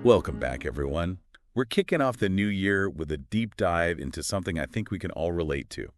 Welcome back, everyone. We're kicking off the new year with a deep dive into something I think we can all relate to.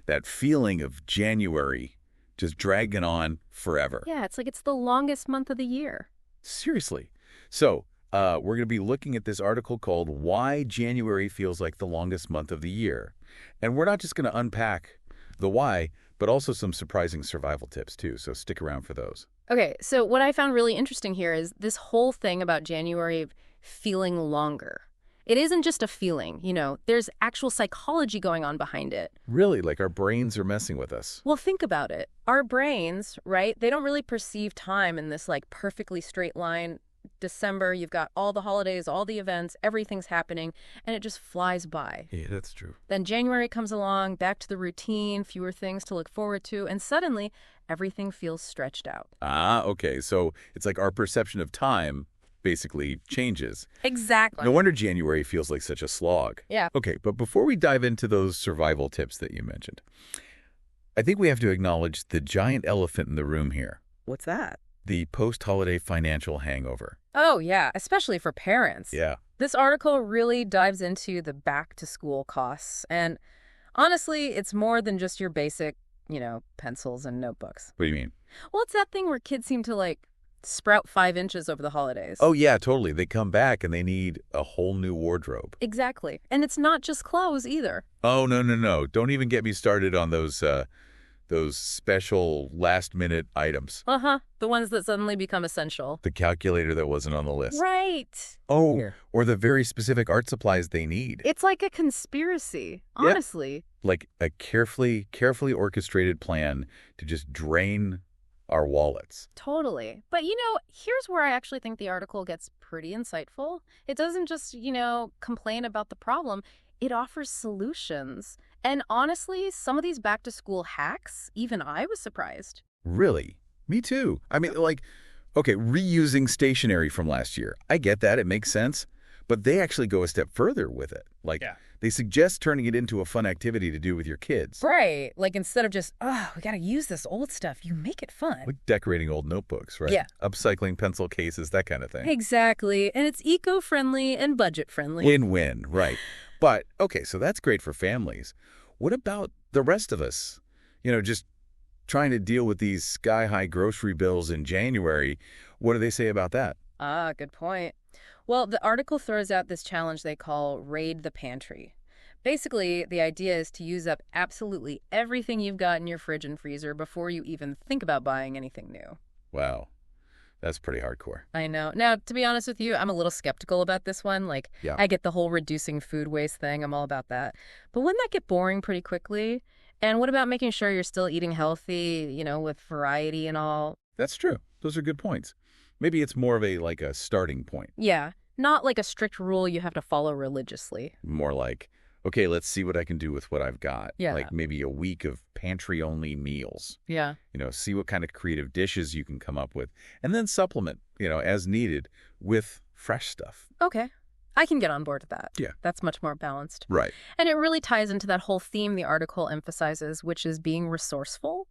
That feeling of January just dragging on forever. Yeah, it's like it's the longest month of the year. Seriously. So, we're going to be looking at this article called Why January Feels Like the Longest Month of the Year. And we're not just going to unpack the why, but also some surprising survival tips, too. So stick around for those. Okay, so what I found really interesting here is this whole thing about January feeling longer. It isn't just a feeling, there's actual psychology going on behind it. Really, like our brains are messing with us. Well, think about it. Our brains, right, they don't really perceive time in this like perfectly straight line. December, you've got all the holidays, all the events, everything's happening, and it just flies by. Yeah, that's true. Then January comes along, back to the routine, fewer things to look forward to, and suddenly everything feels stretched out. Ah, okay. So it's like our perception of time basically changes. Exactly. No wonder January feels like such a slog. Yeah. Okay, but before we dive into those survival tips that you mentioned, I think we have to acknowledge the giant elephant in the room here. What's that? The post-holiday financial hangover. Oh, yeah, especially for parents. Yeah. This article really dives into the back-to-school costs. And honestly, it's more than just your basic, pencils and notebooks. What do you mean? Well, it's that thing where kids seem to, sprout 5 inches over the holidays. Oh, yeah, totally. They come back and they need a whole new wardrobe. Exactly. And it's not just clothes either. Oh, no. Don't even get me started on those special last-minute items. Uh-huh. The ones that suddenly become essential. The calculator that wasn't on the list. Right. Oh, Here. Or the very specific art supplies they need. It's like a conspiracy, honestly. Like a carefully orchestrated plan to just drain our wallets. Totally. But, here's where I actually think the article gets pretty insightful. It doesn't just, complain about the problem. It offers solutions. And honestly, some of these back-to-school hacks, even I was surprised. Really? Me too. I mean, okay, reusing stationery from last year. I get that. It makes sense. But they actually go a step further with it. They suggest turning it into a fun activity to do with your kids. Right. Like, instead of just, we got to use this old stuff, you make it fun. Like decorating old notebooks, right? Yeah. Upcycling pencil cases, that kind of thing. Exactly. And it's eco-friendly and budget-friendly. Win-win, right. But, okay, so that's great for families. What about the rest of us? Just trying to deal with these sky-high grocery bills in January. What do they say about that? Ah, good point. Well, the article throws out this challenge they call Raid the Pantry. Basically, the idea is to use up absolutely everything you've got in your fridge and freezer before you even think about buying anything new. Wow. That's pretty hardcore. I know. Now, to be honest with you, I'm a little skeptical about this one. Yeah. I get the whole reducing food waste thing. I'm all about that. But wouldn't that get boring pretty quickly? And what about making sure you're still eating healthy, with variety and all? That's true. Those are good points. Maybe it's more of a starting point. Yeah. Not like a strict rule you have to follow religiously. More like, okay, let's see what I can do with what I've got. Yeah. Like maybe a week of pantry-only meals. Yeah. See what kind of creative dishes you can come up with. And then supplement, as needed with fresh stuff. Okay. I can get on board with that. Yeah. That's much more balanced. Right. And it really ties into that whole theme the article emphasizes, which is being resourceful.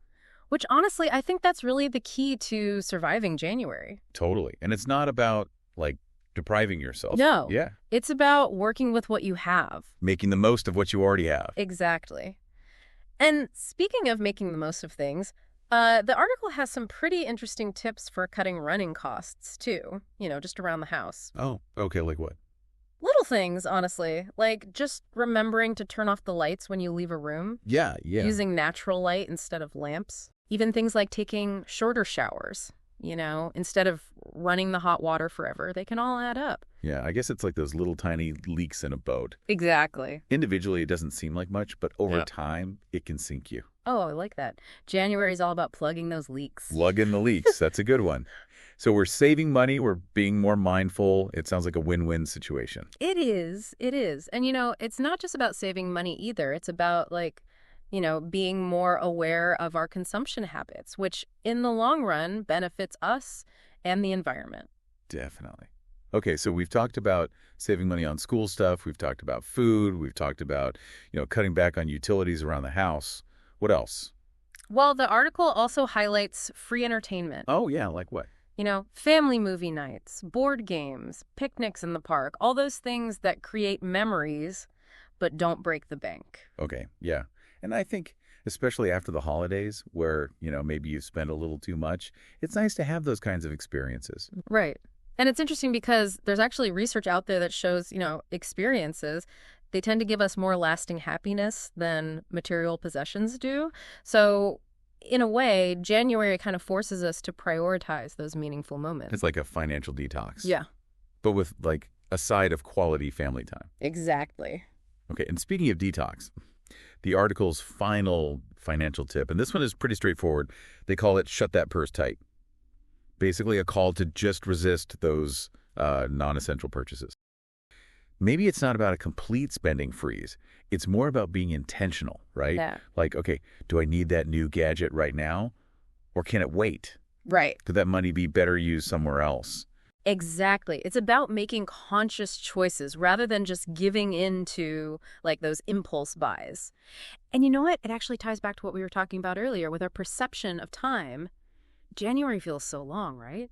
Which, honestly, I think that's really the key to surviving January. Totally. And it's not about, depriving yourself. No. Yeah. It's about working with what you have. Making the most of what you already have. Exactly. And speaking of making the most of things, the article has some pretty interesting tips for cutting running costs, too. Just around the house. Oh, okay. Like what? Little things, honestly. Like just remembering to turn off the lights when you leave a room. Yeah. Using natural light instead of lamps. Even things like taking shorter showers, instead of running the hot water forever. They can all add up. Yeah, I guess it's like those little tiny leaks in a boat. Exactly. Individually, it doesn't seem like much, but over time, it can sink you. Oh, I like that. January is all about plugging those leaks. Plug in the leaks. That's a good one. So we're saving money. We're being more mindful. It sounds like a win-win situation. It is. It is. And, it's not just about saving money either. It's about, being more aware of our consumption habits, which in the long run benefits us and the environment. Definitely. Okay, so we've talked about saving money on school stuff. We've talked about food. We've talked about, cutting back on utilities around the house. What else? Well, the article also highlights free entertainment. Oh, yeah, like what? Family movie nights, board games, picnics in the park, all those things that create memories but don't break the bank. Okay, yeah. And I think, especially after the holidays, where, maybe you spend a little too much, it's nice to have those kinds of experiences. Right. And it's interesting because there's actually research out there that shows, experiences, they tend to give us more lasting happiness than material possessions do. So in a way, January kind of forces us to prioritize those meaningful moments. It's like a financial detox. Yeah, But with, like, a side of quality family time. exactly. Okay, and speaking of detox, the article's final financial tip, and this one is pretty straightforward. They call it Shut That Purse Tight. Basically a call to just resist those non-essential purchases. Maybe it's not about a complete spending freeze. It's more about being intentional, right? Yeah. Like, okay, do I need that new gadget right now? Or can it wait? Right. Could that money be better used somewhere else? Exactly. It's about making conscious choices rather than just giving in to like those impulse buys. And you know what? It actually ties back to what we were talking about earlier with our perception of time. January feels so long, right?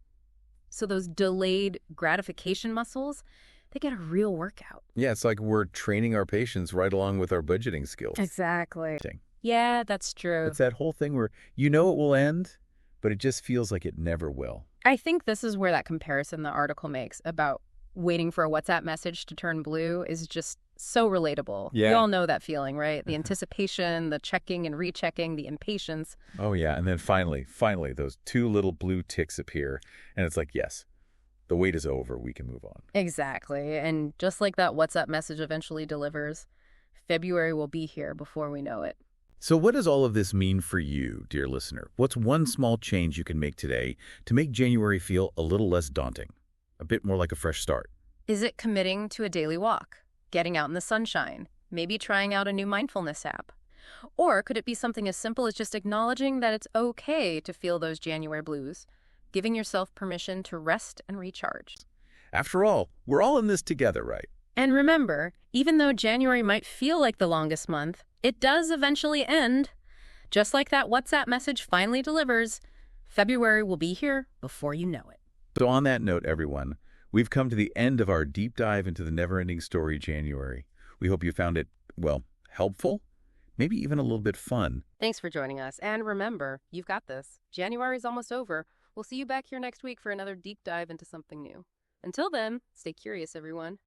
So those delayed gratification muscles, they get a real workout. Yeah, it's like we're training our patience right along with our budgeting skills. Exactly. Yeah, that's true. It's that whole thing where it will end, but it just feels like it never will. I think this is where that comparison the article makes about waiting for a WhatsApp message to turn blue is just so relatable. Yeah. We all know that feeling, right? The anticipation, the checking and rechecking, the impatience. Oh, yeah. And then finally, those two little blue ticks appear. And it's like, yes, the wait is over. We can move on. Exactly. And just like that WhatsApp message eventually delivers, February will be here before we know it. So what does all of this mean for you, dear listener? What's one small change you can make today to make January feel a little less daunting, a bit more like a fresh start? Is it committing to a daily walk, getting out in the sunshine, maybe trying out a new mindfulness app? Or could it be something as simple as just acknowledging that it's okay to feel those January blues, giving yourself permission to rest and recharge? After all, we're all in this together, right? And remember, even though January might feel like the longest month, it does eventually end. Just like that WhatsApp message finally delivers, February will be here before you know it. So on that note, everyone, we've come to the end of our deep dive into the never-ending story, January. We hope you found it, helpful, maybe even a little bit fun. Thanks for joining us. And remember, you've got this. January's almost over. We'll see you back here next week for another deep dive into something new. Until then, stay curious, everyone.